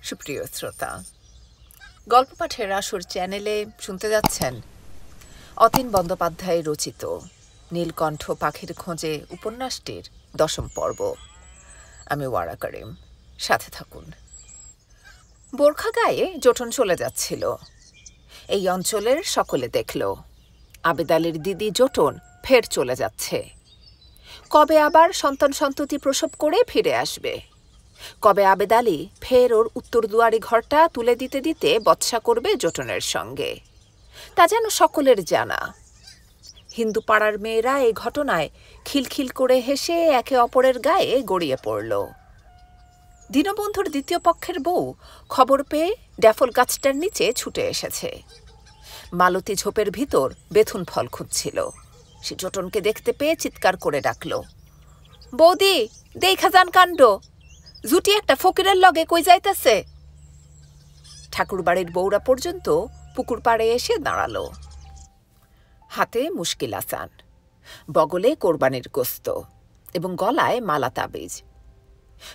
সুপ্রিয় শ্রোতা, গল্প পাঠের আসর চ্যানেলে শুনতে যাচ্ছেন অতীন বন্দ্যোপাধ্যায় রচিত নীলকণ্ঠ পাখির খোঁজে উপন্যাসটির 10ম পর্ব। আমি ওয়ারা করিম, সাথে থাকুন। বোরখা গায়ে জোটন চলে যাচ্ছিল। এই অঞ্চলের সকলে দেখল আবেদ আলীর দিদি জোটন ফের চলে যাচ্ছে। কবে আবার সন্তান সন্ততি প্রসব করে ফিরে আসবে, কবে আবেদ আলী ফের ওর উত্তরদুয়ারি ঘরটা তুলে দিতে দিতে বৎসা করবে জোটনের সঙ্গে, তা যেন সকলের জানা। হিন্দু পাড়ার মেয়েরা এই ঘটনায় খিলখিল করে হেসে একে অপরের গায়ে গড়িয়ে পড়ল। দীনবন্ধুর দ্বিতীয় পক্ষের বউ খবর পেয়ে ড্যাফল গাছটার নিচে ছুটে এসেছে। মালতী ঝোপের ভিতর বেথুন ফল খুঁজছিল। সে জোটনকে দেখতে পেয়ে চিৎকার করে ডাকল, বৌদি, দেখা যান কাণ্ড, জুটি একটা ফকিরের লগে কই যাইতেছে। ঠাকুরবাড়ির বউরা পর্যন্ত পুকুর পাড়ে এসে দাঁড়ালো। হাতে মুশকিল আসান, বগলে কোরবানির গোস্ত এবং গলায় মালা তাবিজ।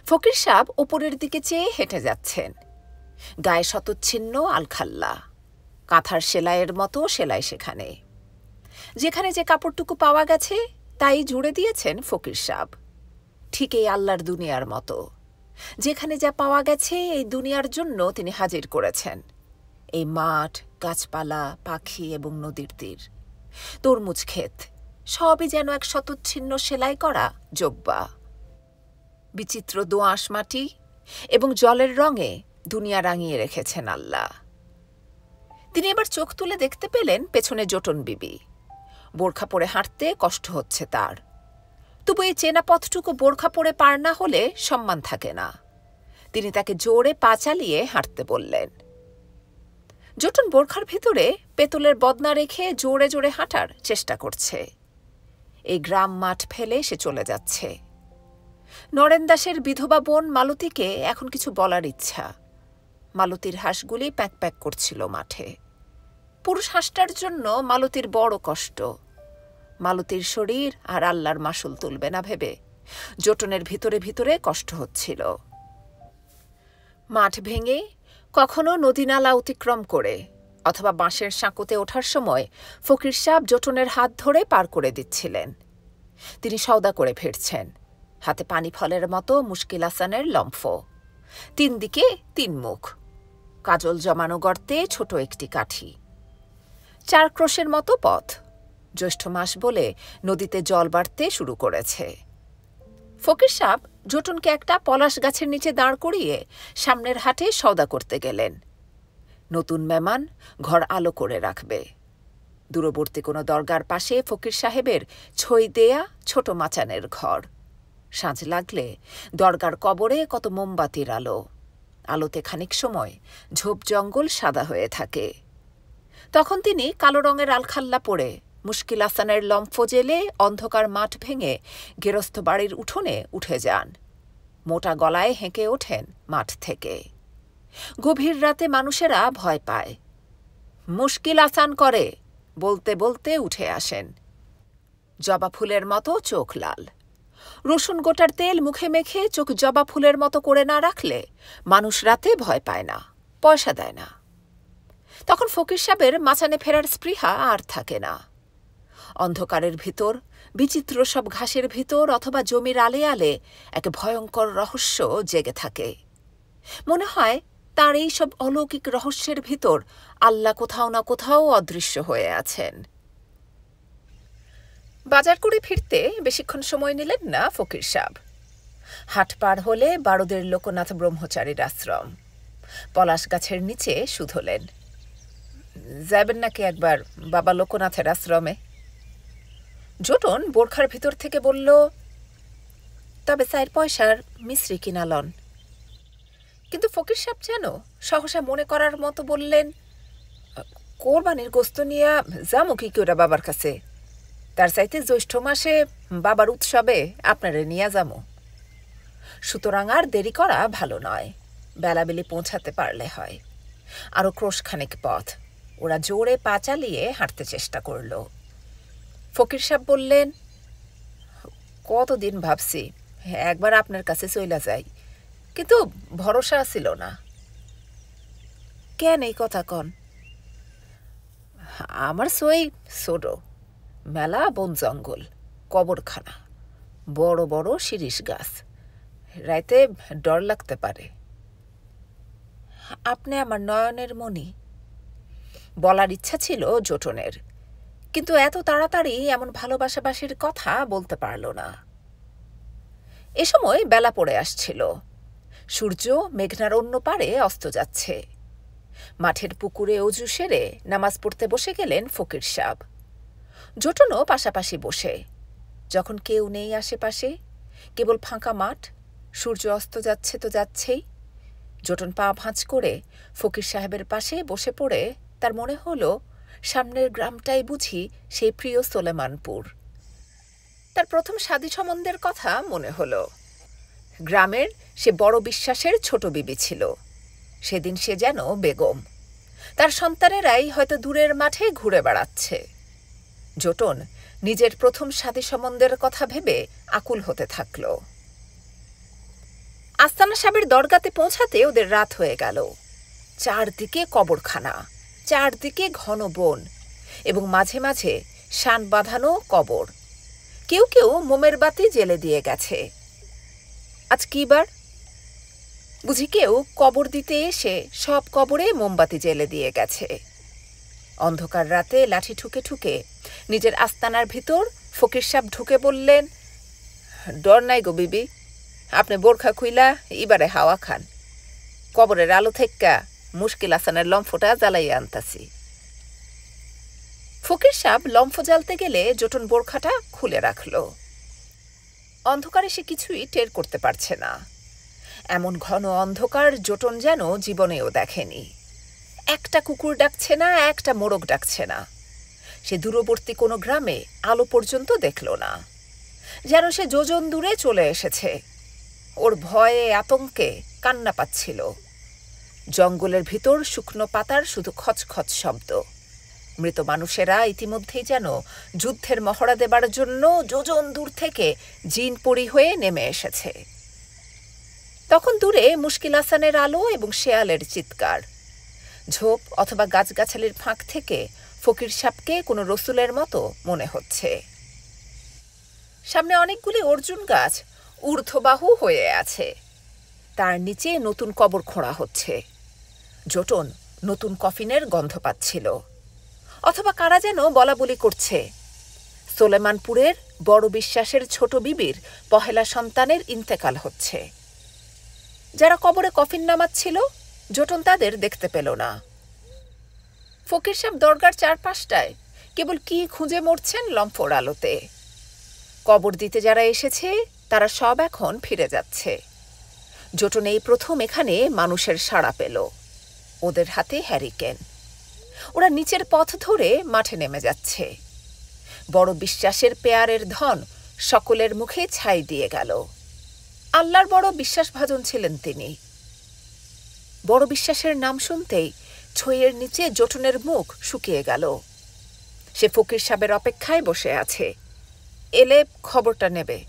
ফকির সাহেব ওপরের দিকে চেয়ে হেঁটে যাচ্ছেন। গায়ে শতচ্ছিন্ন আলখাল্লা, কাঁথার সেলাইয়ের মতো সেলাই সেখানে। যেখানে যে কাপড়টুকু পাওয়া গেছে তাই জুড়ে দিয়েছেন ফকির সাহেব, ঠিক এই আল্লাহর দুনিয়ার মতো। যেখানে যা পাওয়া গেছে এই দুনিয়ার জন্য তিনি হাজির করেছেন। এই মাঠ, গাছপালা, পাখি এবং নদীর তীর, তরমুজ ক্ষেত, সবই যেন এক শতচ্ছিন্ন সেলাই করা জব্বা। বিচিত্র দোআঁশ মাটি এবং জলের রঙে দুনিয়া রাঙিয়ে রেখেছেন আল্লাহ। তিনি এবার চোখ তুলে দেখতে পেলেন পেছনে জোটন বিবি। বোরখা পরে হাঁটতে কষ্ট হচ্ছে তার, তবু এই চেনা পথটুকু বোরখা পরে পার না হলে সম্মান থাকে না। তিনি তাকে জোরে পা চালিয়ে হাঁটতে বললেন। জোটন বোরখার ভিতরে পেতলের বদনা রেখে জোরে জোরে হাঁটার চেষ্টা করছে। এই গ্রাম মাঠ ফেলে সে চলে যাচ্ছে। নরেন দাসের বিধবা বোন মালতীকে এখন কিছু বলার ইচ্ছা। মালতীর হাঁসগুলি প্যাক প্যাক করছিল মাঠে। পুরুষ হাঁসটার জন্য মালতীর বড় কষ্ট। মালতীর শরীর আর আল্লাহর মাসুল তুলবে না ভেবে জোটনের ভিতরে ভিতরে কষ্ট হচ্ছিল। মাঠ ভেঙে কখনো নদী নালা অতিক্রম করে অথবা বাঁশের সাঁকোতে ওঠার সময় ফকির সাহেব জোটনের হাত ধরে পার করে দিচ্ছিলেন। তিনি সওদা করে ফিরছেন, হাতে পানি ফলের মতো মুশকিল আসানের লম্ফ, 3 দিকে 3 মুখ, কাজল জমানো গর্তে ছোট একটি কাঠি। 4 ক্রোশের মতো পথ। জ্যৈষ্ঠ মাস বলে নদীতে জল বাড়তে শুরু করেছে। ফকির সাহেব জোটনকে একটা পলাশ গাছের নিচে দাঁড় করিয়ে সামনের হাটে সওদা করতে গেলেন। নতুন মেহমান, ঘর আলো করে রাখবে। দূরবর্তী কোনো দরগার পাশে ফকির সাহেবের ছই দেয়া ছোট মাচানের ঘর। সাঁঝ লাগলে দরগার কবরে কত মোমবাতির আলো। আলোতে খানিক সময় ঝোপ জঙ্গল সাদা হয়ে থাকে। তখন তিনি কালো রঙের আলখাল্লা পরে মুশকিল আসানের লম্ফ জেলে অন্ধকার মাঠ ভেঙে গেরস্থ বাড়ির উঠোনে উঠে যান। মোটা গলায় হেঁকে ওঠেন মাঠ থেকে। গভীর রাতে মানুষেরা ভয় পায়। মুশকিল আসান করে বলতে বলতে উঠে আসেন। জবা ফুলের মতো চোখ লাল। রসুন গোটার তেল মুখে মেখে চোখ জবা ফুলের মতো করে না রাখলে মানুষ রাতে ভয় পায় না, পয়সা দেয় না। তখন ফকির সাহেবের মাচানে ফেরার স্পৃহা আর থাকে না। অন্ধকারের ভিতর, বিচিত্র সব ঘাসের ভিতর অথবা জমির আলে আলে এক ভয়ঙ্কর রহস্য জেগে থাকে। মনে হয় তার এই সব অলৌকিক রহস্যের ভিতর আল্লাহ কোথাও না কোথাও অদৃশ্য হয়ে আছেন। বাজার করে ফিরতে বেশিক্ষণ সময় নিলেন না ফকির সাহেব। হাট পার হলে বারোদের লোকনাথ ব্রহ্মচারীর আশ্রম। পলাশ গাছের নিচে শুধলেন। যাবেন নাকি একবার বাবা লোকনাথের আশ্রমে? জোটন বোরখার ভিতর থেকে বলল, তবে 4 পয়সার মিশ্রি কিনা লন। কিন্তু ফকির সাহেব যেন সহসা মনে করার মতো বললেন, কোরবানির গোস্ত নিয়ে যামো কি করে বাবার কাছে? তার চাইতে জ্যৈষ্ঠ মাসে বাবার উৎসবে আপনারে নিয়ে যামো। সুতরাং আর দেরি করা ভালো নয়, বেলাবেলি পৌঁছাতে পারলে হয়। আরো ক্রোশখানেক পথ। ওরা জোরে পা চালিয়ে হাঁটতে চেষ্টা করল। ফকির সাহেব বললেন, কতদিন ভাবছি একবার আপনার কাছে চইলা যাই, কিন্তু ভরসা ছিল না। কেন এই কথা কন? আমার সই ছোট, মেলা বন জঙ্গল, কবরখানা, বড় বড় শিরিষ গাছ, রাইতে ডর লাগতে পারে। আপনি আমার নয়নের মণি। বলার ইচ্ছা ছিল জোটনের, কিন্তু এত তাড়াতাড়ি এমন ভালোবাসাবাসির কথা বলতে পারল না। এ সময় বেলা পড়ে আসছিল, সূর্য মেঘনার অন্য পারে অস্ত যাচ্ছে। মাঠের পুকুরে অজু সেরে নামাজ পড়তে বসে গেলেন ফকির সাহেব। জোটনও পাশাপাশি বসে। যখন কেউ নেই আশেপাশে, কেবল ফাঁকা মাঠ, সূর্য অস্ত যাচ্ছে তো যাচ্ছেই। জোটন পা ভাঁজ করে ফকির সাহেবের পাশে বসে পড়ে তার মনে হলো সামনের গ্রামটাই বুঝি সেই প্রিয় সোলেমানপুর। তার প্রথম সাদী সম্বন্ধের কথা মনে হলো। গ্রামের সে বড় বিশ্বাসের ছোট বিবি ছিল, সেদিন সে যেন বেগম। তার সন্তানেরাই হয়তো দূরের মাঠে ঘুরে বেড়াচ্ছে। জোটন নিজের প্রথম সাদী সম্বন্ধের কথা ভেবে আকুল হতে থাকল। আস্তানা সাহেবের দরগাতে পৌঁছাতে ওদের রাত হয়ে গেল। চারদিকে কবরখানা, চারদিকে ঘন বন, এবং মাঝে মাঝে শান বাঁধানো কবর। কেউ কেউ মোমের বাতি জ্বেলে দিয়ে গেছে। আজ কি বার? বুঝি কেউ কবর দিতে এসে সব কবরে মোমবাতি জ্বেলে দিয়ে গেছে। অন্ধকার রাতে লাঠি ঠুকে ঠুকে নিজের আস্তানার ভিতর ফকির সাহেব ঢুকে বললেন, ডর নাই গো বিবি, আপনি বোরখা খুইলা এবারে হাওয়া খান। কবরের আলো থেক্কা মুশকিল আসানের লম্ফটা জ্বালাইয়া আনতাছি। ফকির সাহেব লম্ফ জ্বালতে গেলে জোটন বোরখাটা খুলে রাখল। অন্ধকারে সে কিছুই টের করতে পারছে না। এমন ঘন অন্ধকার জোটন যেন জীবনেও দেখেনি। একটা কুকুর ডাকছে না, একটা মোরগ ডাকছে না। সে দূরবর্তী কোনো গ্রামে আলো পর্যন্ত দেখল না, যেন সে যোজন দূরে চলে এসেছে। ওর ভয়ে আতঙ্কে কান্না পাচ্ছিল। জঙ্গলের ভিতর শুকনো পাতার শুধু খচখচ শব্দ। মৃত মানুষেরা ইতিমধ্যেই যেন যুদ্ধের মহড়া দেবার জন্য যোজন দূর থেকে জিনপরি হয়ে নেমে এসেছে। তখন দূরে মুশকিল আসানের আলো এবং শেয়ালের চিৎকার। ঝোপ অথবা গাছগাছালির ফাঁক থেকে ফকির সাহেবকে কোনো রসুলের মতো মনে হচ্ছে। সামনে অনেকগুলি অর্জুন গাছ ঊর্ধ্ববাহু হয়ে আছে, তার নিচে নতুন কবর খোঁড়া হচ্ছে। জোটন নতুন কফিনের গন্ধ পাচ্ছিল, অথবা কারা যেন বলাবলি করছে। সোলেমানপুরের বড় বিশ্বাসের ছোট বিবির পহেলা সন্তানের ইন্তেকাল হচ্ছে। যারা কবরে কফিন নামাচ্ছিল, জোটন তাদের দেখতে পেল না। ফকির সাহেব দরগার চারপাশটায় কেবল কি খুঁজে মরছেন লম্ফোর আলোতে। কবর দিতে যারা এসেছে তারা সব এখন ফিরে যাচ্ছে। জোটন এই প্রথম এখানে মানুষের সাড়া পেল। ওদের হাতে হ্যারিকেন। ওরা নিচের পথ ধরে মাঠে নেমে যাচ্ছে। বড় বিশ্বাসের পেয়ারের ধন সকলের মুখে ছাই দিয়ে গেল। আল্লাহর বড় বিশ্বাসভাজন ছিলেন তিনি। বড় বিশ্বাসের নাম শুনতেই ছইয়ের নিচে জোটনের মুখ শুকিয়ে গেল। সে ফকির সাহেবের অপেক্ষায় বসে আছে, এলে খবরটা নেবে।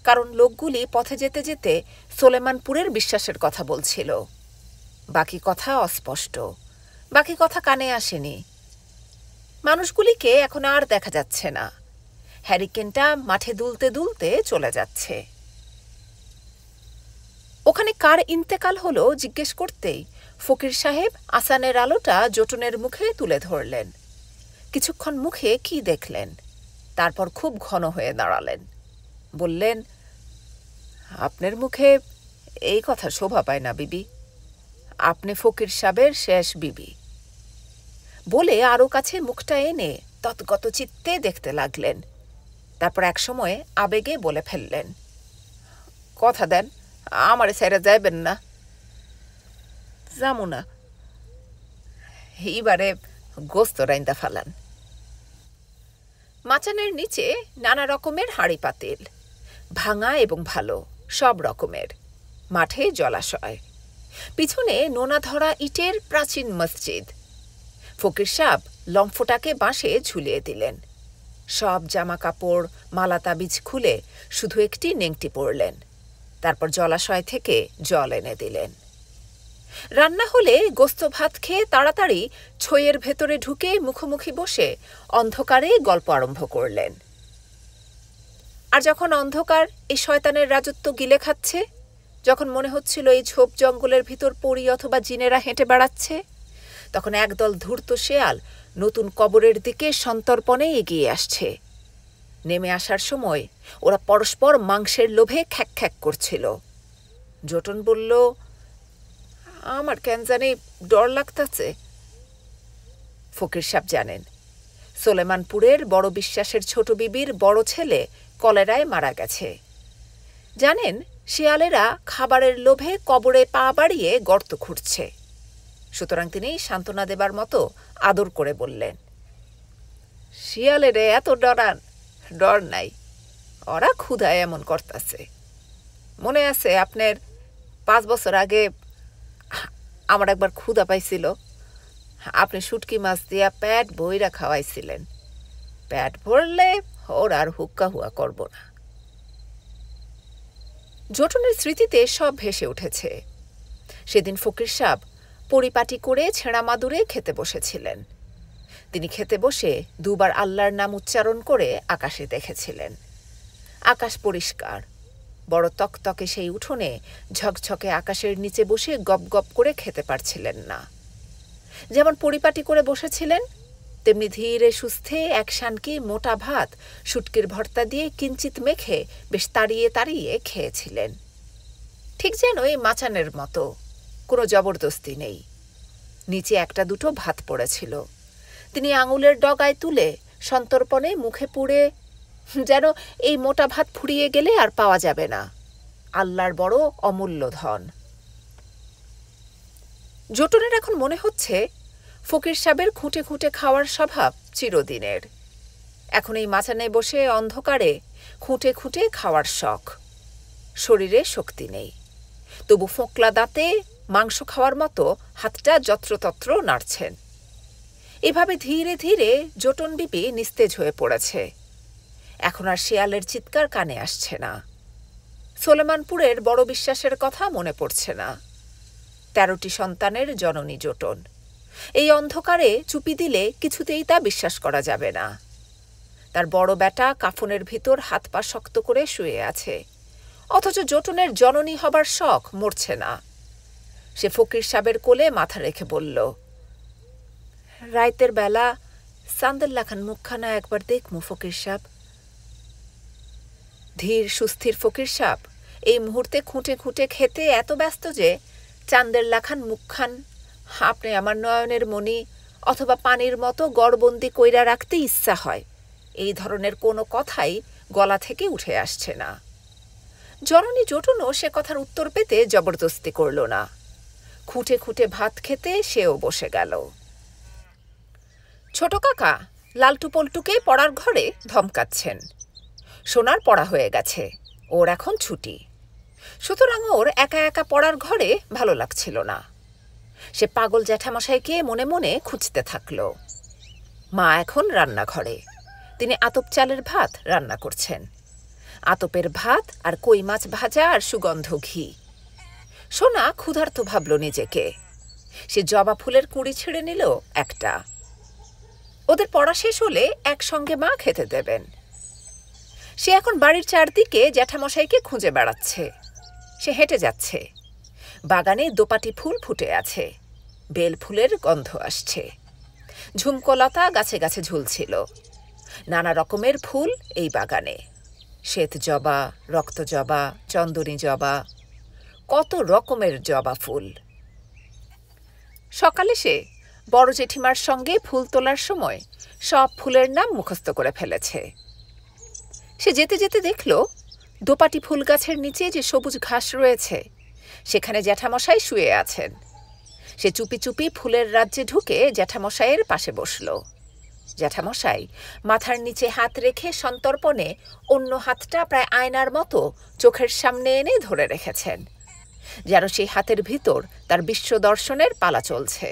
কারণ লোকগুলি পথে যেতে যেতে সোলেমানপুরের বিশ্বাসের কথা বলছিল। বাকি কথা অস্পষ্ট, বাকি কথা কানে আসেনি। মানুষগুলিকে এখন আর দেখা যাচ্ছে না। হ্যারিকেনটা মাঠে দুলতে দুলতে চলে যাচ্ছে। ওখানে কার ইন্তেকাল হলো জিজ্ঞেস করতেই ফকির সাহেব আসানের আলোটা জোটনের মুখে তুলে ধরলেন। কিছুক্ষণ মুখে কি দেখলেন, তারপর খুব ঘন হয়ে দাঁড়ালেন। বললেন, আপনার মুখে এই কথা শোভা পায় না বিবি। আপনি ফকির সাহেবের শেষ বিবি। বলে আরও কাছে মুখটা এনে তৎগত চিত্তে দেখতে লাগলেন। তারপর একসময় আবেগে বলে ফেললেন, কথা দেন আমারে ছেড়ে যাইবেন না। যামু না। এইবারে গোস্ত রাইন্দা ফালান। মাচানের নিচে নানা রকমের হাঁড়ি পাতিল, ভাঙা এবং ভালো, সব রকমের। মাঠে জলাশয়, পিছনে নোনা ধরা ইটের প্রাচীন মসজিদ। ফকির সাহেব লম্ফটাকে বাঁশে ঝুলিয়ে দিলেন। সব জামা কাপড় মালা তাবিজ খুলে শুধু একটি নেংটি পরলেন। তারপর জলাশয় থেকে জল এনে দিলেন। রান্না হলে গোস্ত ভাত খেয়ে তাড়াতাড়ি ছইয়ের ভেতরে ঢুকে মুখোমুখি বসে অন্ধকারে গল্প আরম্ভ করলেন। আর যখন অন্ধকার এই শয়তানের রাজত্ব গিলে খাচ্ছে, যখন মনে হচ্ছিল এই ঝোপ জঙ্গলের ভিতর পড়ি অথবা জিনেরা হেঁটে বেড়াচ্ছে, তখন একদল ধূর্ত শেয়াল নতুন কবরের দিকে সন্তর্পণে এগিয়ে আসছে। নেমে আসার সময় ওরা পরস্পর মাংসের লোভে খ্যাক খ্যাক করছিল। জোটন বলল, আমার কেন জানি ডর লাগতাছে। ফকির সাহেব জানেন সোলেমানপুরের বড় বিশ্বাসের ছোট বিবির বড় ছেলে কলেরায় মারা গেছে। জানেন শিয়ালেরা খাবারের লোভে কবরে পা বাড়িয়ে গর্ত খুঁড়ছে। সুতরাং তিনি সান্ত্বনা দেবার মতো আদর করে বললেন, শিয়ালেরে এত ডরান? ডর নাই, ওরা ক্ষুধায় এমন করতেছে। মনে আছে আপনার 5 বছর আগে আমার একবার ক্ষুধা পাইছিল, আপনি শুটকি মাছ দিয়া পেট বইরা খাওয়াইছিলেন। পেট ভরলে ওর আর হুক্কা হুয়া করব না। জোটনের স্মৃতিতে সব ভেসে উঠেছে। সেদিন ফকির সাহেব পরিপাটি করে ছেঁড়া মাদুরে খেতে বসেছিলেন। তিনি খেতে বসে দুবার আল্লাহর নাম উচ্চারণ করে আকাশে দেখেছিলেন। আকাশ পরিষ্কার, বড় তকতকে সেই উঠোনে ঝকঝকে আকাশের নিচে বসে গপ গপ করে খেতে পারছিলেন না। যেমন পরিপাটি করে বসেছিলেন, তেমনি ধীরে সুস্থে এক শানকি মোটা ভাত শুটকির ভর্তা দিয়ে কিঞ্চিত মেখে বেশ তাড়িয়ে তাড়িয়ে খেয়েছিলেন। ঠিক যেন এই মাচানের মতো, কোনো জবরদস্তি নেই। নিচে একটা দুটো ভাত পড়েছিল। তিনি আঙুলের ডগায় তুলে সন্তর্পণে মুখে পুড়ে, যেন এই মোটা ভাত ফুরিয়ে গেলে আর পাওয়া যাবে না, আল্লাহর বড় অমূল্য ধন। জোটনের এখন মনে হচ্ছে ফকির সাহেবের খুঁটে খুঁটে খাওয়ার স্বভাব চিরদিনের। এখন এই মাচানে বসে অন্ধকারে খুঁটে খুঁটে খাওয়ার শখ। শরীরে শক্তি নেই, তবু ফোঁকলা দাঁতে মাংস খাওয়ার মতো হাতটা যত্রতত্র নাড়ছেন। এভাবে ধীরে ধীরে জোটন বিপি নিস্তেজ হয়ে পড়েছে। এখন আর শেয়ালের চিৎকার কানে আসছে না। সোলেমানপুরের বড় বিশ্বাসের কথা মনে পড়ছে না। 13টি সন্তানের জননী জোটন। এই অন্ধকারে চুপি দিলে কিছুতেই তা বিশ্বাস করা যাবে না। তার বড় বেটা কাফনের ভিতর হাত পা শক্ত করে শুয়ে আছে, অথচ জোটনের জননী হবার শখ মরছে না। সে ফকির সাহেবের কোলে মাথা রেখে বলল, রাইতের বেলা সান্দেল্লাখান মুখখানা একবার দেখমু ফকির সাহেব। ধীর সুস্থির ফকির সাহেব এই মুহূর্তে খুঁটে খুঁটে খেতে এত ব্যস্ত যে চান্দের লাখান মুখখান আপনি আমার নয়নের মণি অথবা পানির মতো গড়বন্দি কইরা রাখতে ইচ্ছা হয়, এই ধরনের কোনো কথাই গলা থেকে উঠে আসছে না। জননী জোটনও সে কথার উত্তর পেতে জবরদস্তি করল না। খুঁটে খুঁটে ভাত খেতে সেও বসে গেল। ছোট কাকা লালটু পল্টুকে পড়ার ঘরে ধমকাচ্ছেন। সোনার পড়া হয়ে গেছে, ওর এখন ছুটি। সুতরাং ওর একা একা পড়ার ঘরে ভালো লাগছিল না। সে পাগল জ্যাঠামশাইকে মনে মনে খুঁজতে থাকল। মা এখন রান্নাঘরে, তিনি আতপ চালের ভাত রান্না করছেন। আতপের ভাত আর কই মাছ ভাজা আর সুগন্ধ ঘি। সোনা ক্ষুধার্ত ভাবল নিজেকে। সে জবা ফুলের কুঁড়ি ছিঁড়ে নিল একটা। ওদের পড়া শেষ হলে একসঙ্গে মা খেতে দেবেন। সে এখন বাড়ির চারদিকে জ্যাঠামশাইকে খুঁজে বেড়াচ্ছে। সে হেঁটে যাচ্ছে। বাগানে দোপাটি ফুল ফুটে আছে, বেল ফুলের গন্ধ আসছে। ঝুমকলতা গাছে গাছে ঝুলছিল। নানা রকমের ফুল এই বাগানে, শ্বেত জবা, রক্ত জবা, চন্দনী জবা, কত রকমের জবা ফুল। সকালে সে বড় জেঠিমার সঙ্গে ফুল তোলার সময় সব ফুলের নাম মুখস্থ করে ফেলেছে। সে যেতে যেতে দেখল দোপাটি ফুল গাছের নিচে যে সবুজ ঘাস রয়েছে সেখানে জ্যাঠামশাই শুয়ে আছেন। সে চুপি চুপি ফুলের রাজ্যে ঢুকে জ্যাঠামশাইয়ের পাশে বসল। জ্যাঠামশাই মাথার নিচে হাত রেখে সন্তর্পণে অন্য হাতটা প্রায় আয়নার মতো চোখের সামনে এনে ধরে রেখেছেন, যেন সেই হাতের ভিতর তার বিশ্ব দর্শনের পালা চলছে।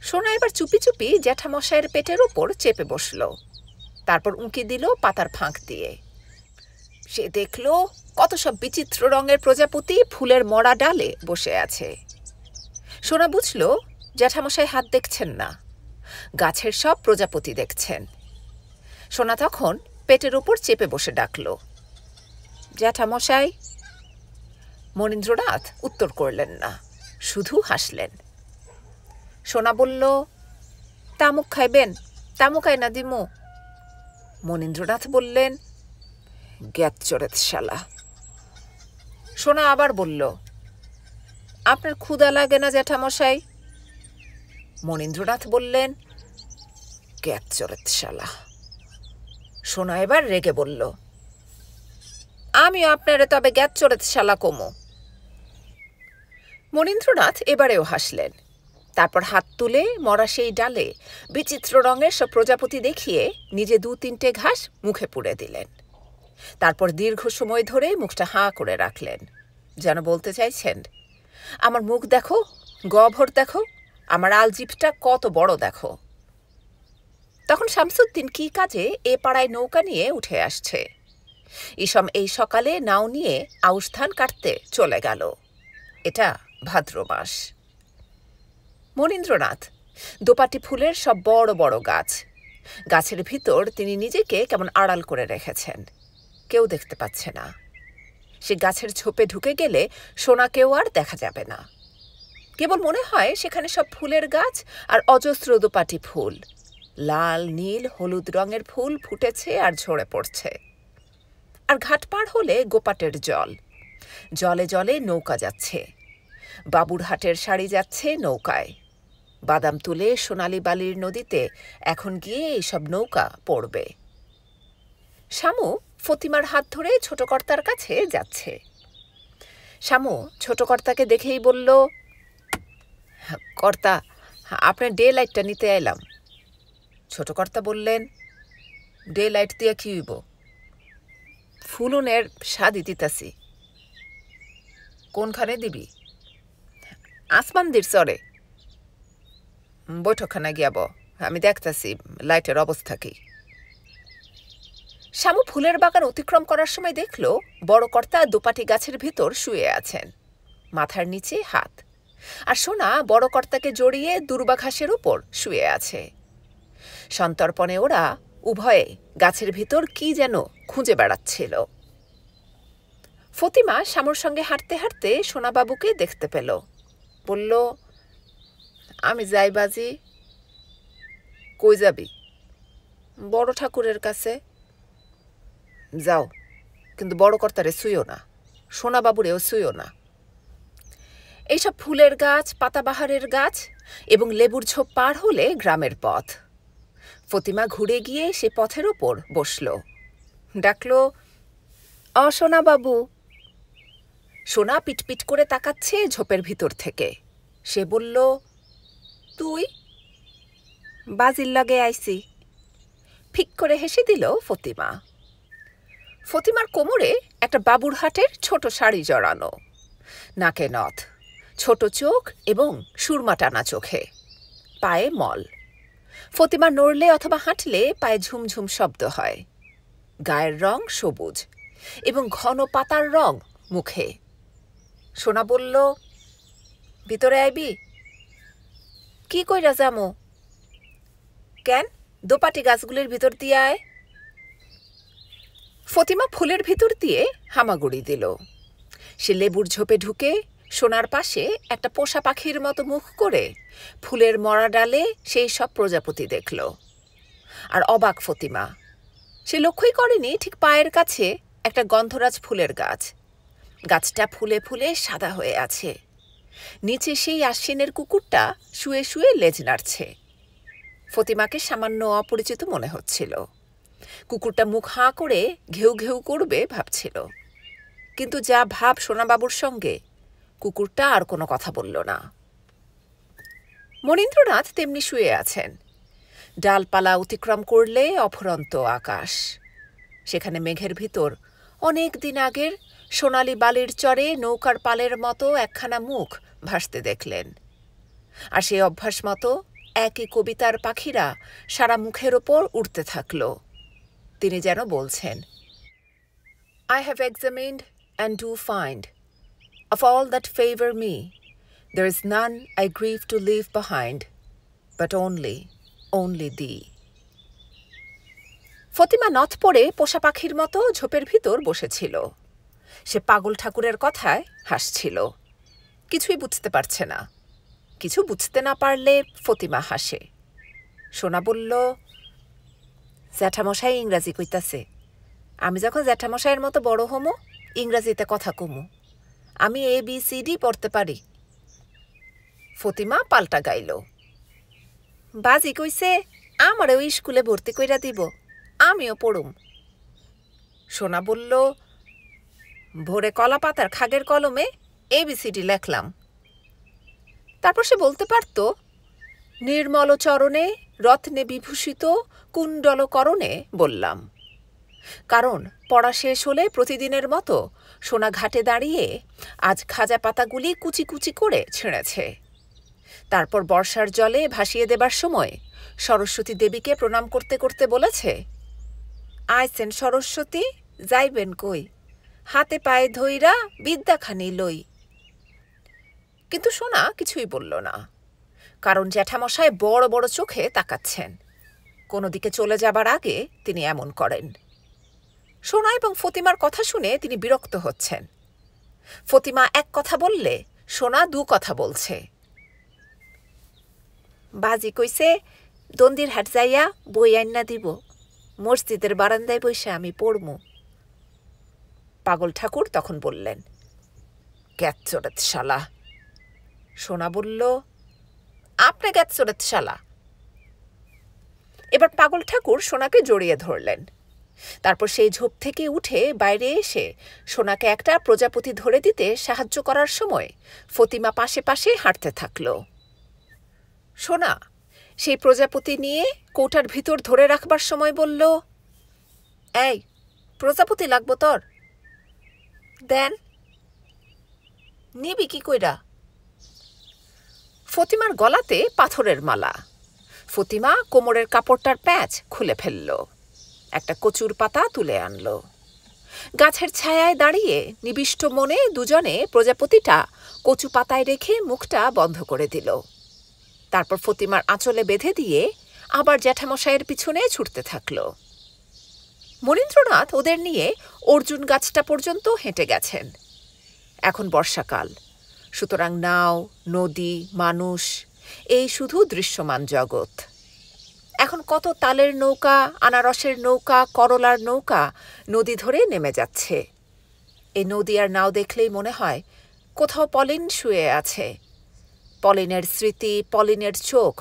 সোনা এবার চুপি চুপি জ্যাঠামশাইয়ের পেটের ওপর চেপে বসল, তারপর উঁকি দিল পাতার ফাঁক দিয়ে। সে দেখল কত সব বিচিত্র রঙের প্রজাপতি ফুলের মরা ডালে বসে আছে। সোনা বুঝল জ্যাঠামশাই হাত দেখছেন না, গাছের সব প্রজাপতি দেখছেন। সোনা তখন পেটের উপর চেপে বসে ডাকল, জ্যাঠামশাই। মনীন্দ্রনাথ উত্তর করলেন না, শুধু হাসলেন। সোনা বলল, তামুক খাইবেন? তামুক আয় না দিমু। মনীন্দ্রনাথ বললেন, গ্যাত চোরেত শালা। সোনা আবার বলল, আপনার ক্ষুধা লাগে না জ্যাঠামশাই? মনীন্দ্রনাথ বললেন, গ্যাত চোরেত শালা। সোনা এবার রেগে বলল, আমিও আপনারে তবে গ্যাত চোরেত শালা কমু। মনীন্দ্রনাথ এবারেও হাসলেন। তারপর হাত তুলে মরা সেই ডালে বিচিত্র রঙের সব প্রজাপতি দেখিয়ে নিজে 2-3টে ঘাস মুখে পুরে দিলেন। তারপর দীর্ঘ সময় ধরে মুখটা হাঁ করে রাখলেন, যেন বলতে চাইছেন, আমার মুখ দেখো, গভর দেখো, আমার আলজিভটা কত বড় দেখো। তখন শামসুদ্দিন কি কাজে এ পাড়ায় নৌকা নিয়ে উঠে আসছে। ইসম এই সকালে নাও নিয়ে আউশ ধান কাটতে চলে গেল। এটা ভাদ্র মাস। মনীন্দ্রনাথ দোপাটি ফুলের সব বড় বড় গাছ, গাছের ভিতর তিনি নিজেকে কেমন আড়াল করে রেখেছেন, কেউ দেখতে পাচ্ছে না। সে গাছের ঝোপে ঢুকে গেলে সোনাকেও আর দেখা যাবে না। কেবল মনে হয় সেখানে সব ফুলের গাছ আর অজস্র দোপাটি ফুল, লাল, নীল, হলুদ রঙের ফুল ফুটেছে আর ঝরে পড়ছে। আর ঘাট পার হলে গোপাটের জল, জলে জলে নৌকা যাচ্ছে। বাবুরহাটের শাড়ি যাচ্ছে নৌকায়। বাদাম তুলে সোনালি বালির নদীতে এখন গিয়ে এইসব নৌকা পড়বে। শামু ফতিমার হাত ধরে ছোট কর্তার কাছে যাচ্ছে। শামু ছোট কর্তাকে দেখেই বলল, কর্তা, আপনার ডে লাইটটা নিতে এলাম। ছোট কর্তা বললেন, ডে লাইট দিয়ে কি হইব? ফুলুনের স্বাদই দিতাছি। কোনখানে দিবি? আসমানদির চরে। বৈঠকখানা গিয়াব, আমি দেখতাছি লাইটের অবস্থা কি। শামু ফুলের বাগান অতিক্রম করার সময় দেখল বড় কর্তা দোপাটি গাছের ভিতর শুয়ে আছেন, মাথার নিচে হাত, আর সোনা বড় কর্তাকে জড়িয়ে দুর্বা ঘাসের উপর শুয়ে আছে। সন্তর্পণে ওরা উভয়ে গাছের ভিতর কি যেন খুঁজে বেড়াচ্ছিল। ফতিমা শামুর সঙ্গে হাঁটতে হাঁটতে সোনাবাবুকে দেখতে পেল, বলল, আমি যাই বাজি। কই যাবি? বড় ঠাকুরের কাছে। যাও, কিন্তু বড় কর্তারে শুইও না, সোনাবাবুরেও শুইও না। এইসব ফুলের গাছ, পাতাবাহারের গাছ এবং লেবুর ঝোপ পার হলে গ্রামের পথ। ফতিমা ঘুরে গিয়ে সে পথের ওপর বসল, ডাকল, সোনাবাবু। সোনা পিটপিট করে তাকাচ্ছে ঝোপের ভিতর থেকে। সে বলল, তুই? বাজির লগে আইসি। ফিক করে হেসে দিল ফতিমা। ফতিমার কোমরে একটা বাবুরহাটের ছোট শাড়ি জড়ানো, নাকে নথ, ছোট চোখ এবং সুরমা টানা চোখে, পায়ে মল। ফতিমা নড়লে অথবা হাঁটলে পায়ে ঝুমঝুম শব্দ হয়। গায়ের রং সবুজ এবং ঘন পাতার রং মুখে। সোনা বলল, ভিতরে আইবি? কি কইরা যামো? কেন, দোপাটি গাছগুলির ভিতর দিয়ে আয়। ফতিমা ফুলের ভিতর দিয়ে হামাগুড়ি দিল। সে লেবুর ঝোপে ঢুকে সোনার পাশে একটা পোষা পাখির মতো মুখ করে ফুলের মরা ডালে সেই সব প্রজাপতি দেখল। আর অবাক ফতিমা, সে লক্ষ্যই করেনি ঠিক পায়ের কাছে একটা গন্ধরাজ ফুলের গাছ। গাছটা ফুলে ফুলে সাদা হয়ে আছে। নিচে সেই আশ্বিনের কুকুরটা শুয়ে শুয়ে লেজ নাড়ছে। ফতিমাকে সামান্য অপরিচিত মনে হচ্ছিল। কুকুরটা মুখ হাঁ করে ঘেউ ঘেউ করবে ভাবছিল, কিন্তু যা ভাব সোনাবাবুর সঙ্গে, কুকুরটা আর কোনো কথা বলল না। মনীন্দ্রনাথ তেমনি শুয়ে আছেন। ডালপালা অতিক্রম করলে অফুরন্ত আকাশ। সেখানে মেঘের ভিতর অনেক দিন আগের সোনালি বালির চরে নৌকার পালের মতো একখানা মুখ ভাসতে দেখলেন। আর সেই অভ্যাস মতো একই কবিতার পাখিরা সারা মুখের ওপর উড়তে থাকল। তিনি যেন বলছেন, I have examined and do find, of all that favor me, There is none I grieve to leave behind, but only thee. Fatima নথ পরে পোষা পাখির মতো ঝোপের ভিতর বসেছিল। সে পাগল ঠাকুরের কথায় হাসছিল। কিছুই বুঝতে পারছে না। কিছু বুঝতে না পারলে ফতিমা হাসে। সোনা বলল, জ্যাঠামশাই ইংরাজি কইতাছে। আমি যখন জ্যাঠামশাইয়ের মতো বড় হমো, ইংরাজিতে কথা কমু। আমি ABCD পড়তে পারি। ফতিমা পাল্টা গাইল, বাজি কইছে আমারও স্কুলে ভর্তি কইরা দিব, আমিও পড়ুম। সোনা বলল, ভোরে কলা পাতার খাগের কলমে ABCD লেখলাম। তারপর সে বলতে পারত, নির্মল চরণে রত্নে বিভূষিত কুণ্ডলকরণে বললাম। কারণ পড়া শেষ হলে প্রতিদিনের মতো সোনা ঘাটে দাঁড়িয়ে আজ খাজা পাতাগুলি কুচি কুচি করে ছিঁড়েছে। তারপর বর্ষার জলে ভাসিয়ে দেবার সময় সরস্বতী দেবীকে প্রণাম করতে করতে বলেছে, আইছেন সরস্বতী, যাইবেন কই, হাতে পায়ে ধইরা বিদ্যাখানি লই। কিন্তু সোনা কিছুই বলল না, কারণ জ্যাঠামশাই বড় বড় চোখে তাকাচ্ছেন। কোনো দিকে চলে যাবার আগে তিনি এমন করেন। সোনা এবং ফতিমার কথা শুনে তিনি বিরক্ত হচ্ছেন। ফতিমা এক কথা বললে সোনা দু কথা বলছে। বাজি কইছে দন্দির হাট যাইয়া বই আইনা দিব, মসজিদের বারান্দায় বসে আমি পড়মু। পাগল ঠাকুর তখন বললেন, গ্যাচ্চরেত শালা। সোনা বলল, আপনি গ্যাচ্চরেত শালা। এবার পাগল ঠাকুর সোনাকে জড়িয়ে ধরলেন। তারপর সেই ঝোপ থেকে উঠে বাইরে এসে সোনাকে একটা প্রজাপতি ধরে দিতে সাহায্য করার সময় ফতিমা পাশে পাশে হাঁটতে থাকল। সোনা সেই প্রজাপতি নিয়ে কৌটার ভিতর ধরে রাখবার সময় বলল, এই প্রজাপতি লাগবো তোর? দেন। নিবি কি কইরা? ফতিমার গলাতে পাথরের মালা। ফতিমা কোমরের কাপড়টার প্যাঁচ খুলে ফেলল, একটা কচুর পাতা তুলে আনল। গাছের ছায়ায় দাঁড়িয়ে নিবিষ্ট মনে দুজনে প্রজাপতিটা কচু পাতায় রেখে মুখটা বন্ধ করে দিল। তারপর ফতিমার আঁচলে বেঁধে দিয়ে আবার জ্যাঠামশাইয়ের পিছনে ছুটতে থাকল। মনীন্দ্রনাথ ওদের নিয়ে অর্জুন গাছটা পর্যন্ত হেঁটে গেছেন। এখন বর্ষাকাল, সুতরাং নাও, নদী, মানুষ, এই শুধু দৃশ্যমান জগৎ। এখন কত তালের নৌকা, আনারসের নৌকা, করলার নৌকা নদী ধরে নেমে যাচ্ছে। এই নদী আর নাও দেখলেই মনে হয় কোথাও পলিন শুয়ে আছে। পলিনের স্মৃতি, পলিনের চোখ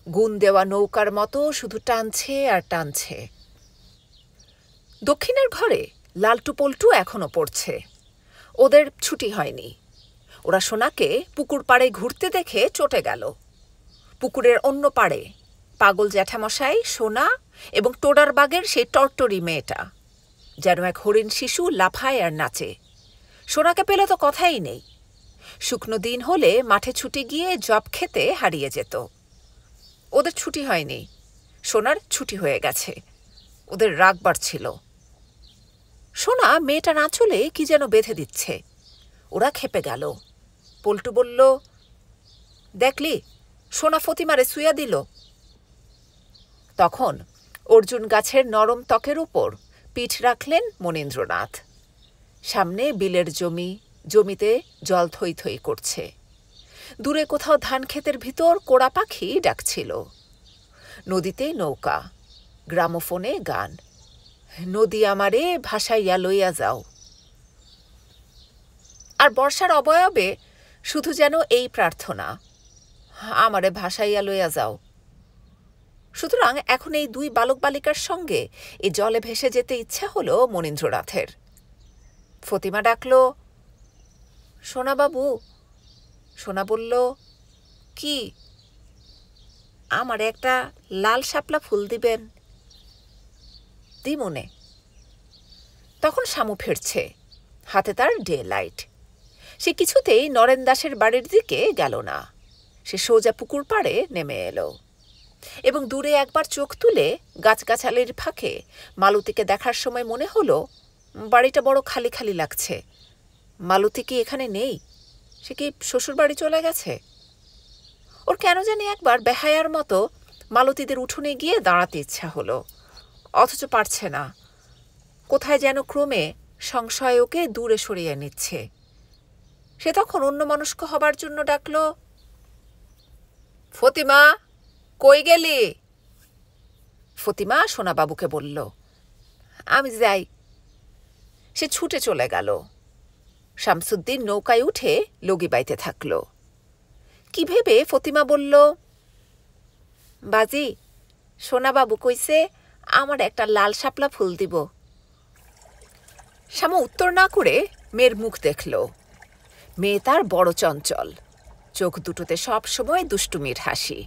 গুণ দেওয়া নৌকার মতো শুধু টানছে আর টানছে। দক্ষিণের ঘরে লালটু পল্টু এখনো পড়ছে। ওদের ছুটি হয়নি। ওরা সোনাকে পুকুর পাড়ে ঘুরতে দেখে চটে গেল। পুকুরের অন্য পাড়ে পাগল জ্যাঠামশাই, সোনা এবং টোডার বাগের সেই টরটরি মেয়েটা যেন এক হরিণ শিশু লাফায় আর নাচে। সোনাকে পেলে তো কথাই নেই। শুকনো দিন হলে মাঠে ছুটে গিয়ে জব খেতে হারিয়ে যেত। ওদের ছুটি হয়নি, সোনার ছুটি হয়ে গেছে। ওদের রাগ বাড়ছিল। সোনা মেয়েটার আঁচলে কি যেন বেঁধে দিচ্ছে। ওরা খেপে গেল। পল্টু বলল, দেখলি সোনা ফতিমারে শুইয়া দিল। তখন অর্জুন গাছের নরম ত্বকের উপর পিঠ রাখলেন মনীন্দ্রনাথ। সামনে বিলের জমি, জমিতে জল থই থই করছে। দূরে কোথাও ধান ক্ষেতের ভিতর কোড়া পাখি ডাকছিল। নদীতে নৌকা, গ্রামোফোনে গান, নদী আমারে ভাসাইয়া লইয়া যাও। আর বর্ষার অবয়বে শুধু যেন এই প্রার্থনা, আমারে ভাসাইয়া লইয়া যাও। সুতরাং এখন এই দুই বালক বালিকার সঙ্গে এই জলে ভেসে যেতে ইচ্ছা হলো মনীন্দ্রনাথের। ফতিমা ডাকল, সোনা বাবু। সোনা বলল, কি? আমার একটা লাল শাপলা ফুল দিবেন? দিমনে। তখন শামু ফিরছে, হাতে তার ডে লাইট। সে কিছুতেই নরেন দাসের বাড়ির দিকে গেল না। সে সোজা পুকুর পাড়ে নেমে এলো এবং দূরে একবার চোখ তুলে গাছগাছালির ফাঁকে মালতীকে দেখার সময় মনে হলো বাড়িটা বড় খালি খালি লাগছে। মালতী কি এখানে নেই? সে কি শ্বশুরবাড়ি চলে গেছে? ওর কেন জানি একবার বেহায়ার মতো মালতীদের উঠোনে গিয়ে দাঁড়াতে ইচ্ছা হলো, অথচ পারছে না। কোথায় যেন ক্রমে সংশয় ওকে দূরে সরিয়ে নিচ্ছে। সে তখন অন্যমনস্ক হবার জন্য ডাকল, ফতিমা, কই গেলি? ফতিমা সোনাবাবুকে বলল, আমি যাই। সে ছুটে চলে গেল। শামসুদ্দিন নৌকায় উঠে লগি বাইতে থাকল। কি ভেবে ফতিমা বলল, বাজি, সোনাবাবু কইছে আমার একটা লাল শাপলা ফুল দিব। শ্যামা উত্তর না করে মেয়ের মুখ দেখল। মেয়ে তার বড় চঞ্চল, চোখ দুটোতে সব সময় দুষ্টুমির হাসি।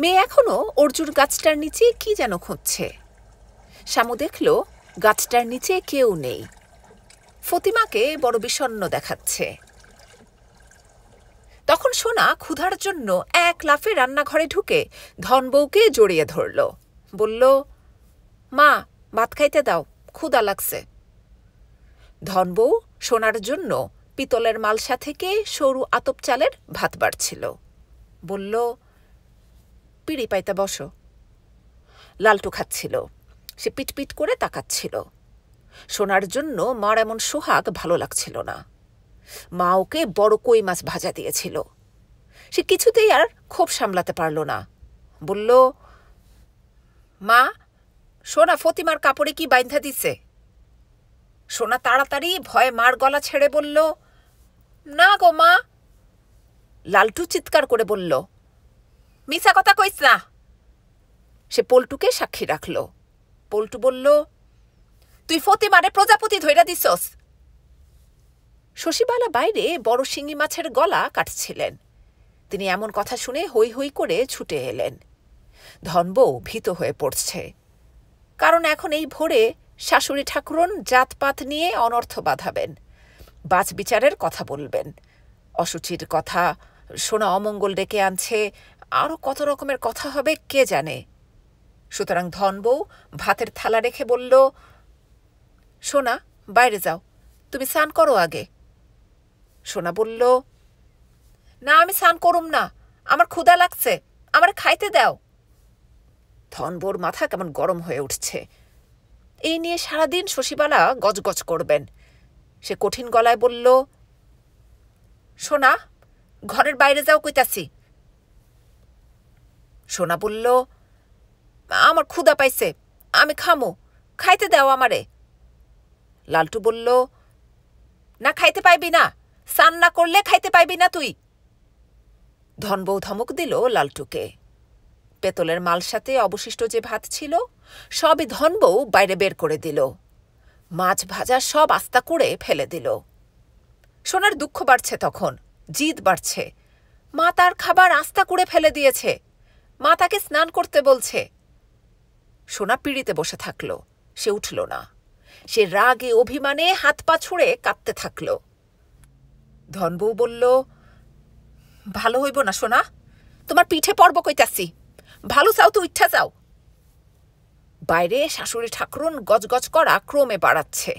মেয়ে এখনো অর্জুন গাছটার নিচে কি যেন খুঁজছে। শ্যামু দেখল গাছটার নিচে কেউ নেই। ফতিমাকে বড় বিষণ্ণ দেখাচ্ছে। তখন সোনা ক্ষুধার জন্য এক লাফে রান্নাঘরে ঢুকে ধনবউকে জড়িয়ে ধরল, বলল, মা, ভাত খাইতে দাও, ক্ষুধা লাগছে। ধনবউ সোনার জন্য পিতলের মালসা থেকে সরু আতপ চালের ভাত বাড়ছিল। বলল, পিড়ি পাইতে বসো। লালটু খাচ্ছিল। সে পিটপিট করে তাকাচ্ছিল। সোনার জন্য মার এমন সোহাগ ভালো লাগছিল না। মা ওকে বড় কই মাছ ভাজা দিয়েছিল। সে কিছুতেই আর ক্ষোভ সামলাতে পারল না। বলল, মা, সোনা ফতিমার কাপড়ে কি বাইন্ধা দিছে? সোনা তাড়াতাড়ি ভয়ে মার গলা ছেড়ে বলল, না গো মা। লালটু চিৎকার করে বলল, মিছা কথা কইস না। সে পল্টুকে সাক্ষী রাখল। পল্টু বলল, তুই ফতিমারে প্রজাপতি ধইরা দিছস। শশীবালা বাইরে বড় শিঙি মাছের গলা কাটছিলেন। তিনি এমন কথা শুনে হৈ হৈ করে ছুটে এলেন। ধনবউ ভীত হয়ে পড়ছে, কারণ এখন এই ভোরে শাশুড়ি ঠাকুরন জাতপাত নিয়ে অনর্থ বাঁধাবেন, বাছবিচারের কথা বলবেন, অসুচির কথা, সোনা অমঙ্গল ডেকে আনছে, আরও কত রকমের কথা হবে কে জানে। সুতরাং ধনবউ ভাতের থালা রেখে বলল, সোনা, বাইরে যাও, তুমি স্নান করো আগে। সোনা বলল, না, আমি স্নান করুম না, আমার ক্ষুধা লাগছে, আমার খাইতে দাও। ধনবউর মাথা কেমন গরম হয়ে উঠছে। এই নিয়ে সারাদিন শশীবালা গজগজ করবেন। সে কঠিন গলায় বলল, সোনা, ঘরের বাইরে যাও কইতাছি। সোনা বলল, আমার ক্ষুধা পাইছে, আমি খামো, খাইতে দাও আমারে। লালটু বলল, না, খাইতে পাইবি না, স্নান না করলে খাইতে পাইবি না তুই। ধনবউ ধমক দিল লালটুকে। পেতলের মালসাতে অবশিষ্ট যে ভাত ছিল সবই ধনবউ বাইরে বের করে দিল। মাছ ভাজা সব আস্তা করে ফেলে দিল। সোনার দুঃখ বাড়ছে, তখন জিদ বাড়ছে। মা তার খাবার আস্তা করে ফেলে দিয়েছে, মা তাকে স্নান করতে বলছে। সোনা পিড়িতে বসে থাকল, সে উঠল না। সে রাগে অভিমানে হাত পা ছুঁড়ে কাঁদতে থাকল। ধনবউ বলল, ভালো হইব না সোনা, তোমার পিঠে পড়ব কইতাছি, ভালো চাও তো ইচ্ছা চাও। বাইরে শাশুড়ি ঠাকুরন গজগজ করা ক্রমে বাড়াচ্ছে।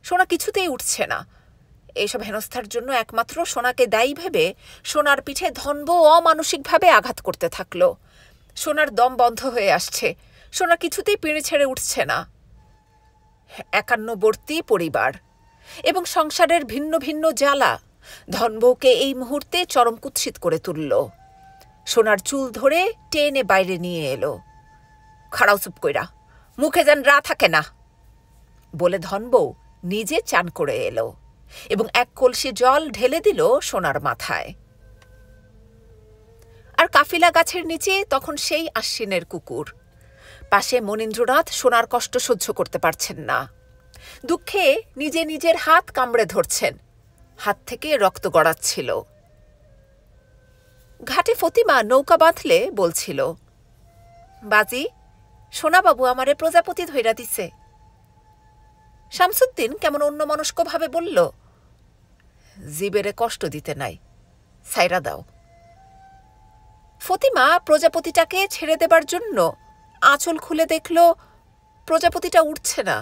সোনা কিছুতেই উঠছে না। এইসব হেনস্থার জন্য একমাত্র সোনাকে দায়ী ভেবে সোনার পিঠে ধনবউ অমানসিকভাবে আঘাত করতে থাকল। সোনার দম বন্ধ হয়ে আসছে। সোনা কিছুতেই পিঁড়ি ছেড়ে উঠছে না। একান্নবর্তী পরিবার এবং সংসারের ভিন্ন ভিন্ন জ্বালা ধনবউকে এই মুহূর্তে চরম কুৎসিত করে তুলল। সোনার চুল ধরে টেনে বাইরে নিয়ে এলো। খাড়াও চুপ কইরা, মুখে যেন রা থাকে না, বলে ধনবউ নিজে চান করে এলো এবং এক কলসি জল ঢেলে দিল সোনার মাথায়। আর কাফিলা গাছের নিচে তখন সেই আশ্বিনের কুকুর। পাশে মনীন্দ্রনাথ সোনার কষ্ট সহ্য করতে পারছেন না। দুঃখে নিজে নিজের হাত কামড়ে ধরছেন, হাত থেকে রক্ত গড়াচ্ছিল। ঘাটে ফতিমা নৌকা বাঁধলে বলছিল, বাজি, সোনাবাবু আমারে প্রজাপতি ধইরা দিছে। শামসুদ্দিন কেমন অন্যমনস্কভাবে বলল, জীবেরে কষ্ট দিতে নাই, ছাইরা দাও। ফতিমা প্রজাপতিটাকে ছেড়ে দেবার জন্য আঁচল খুলে দেখল প্রজাপতিটা উঠছে না,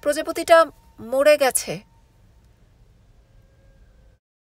প্রজাপতিটা মরে গেছে।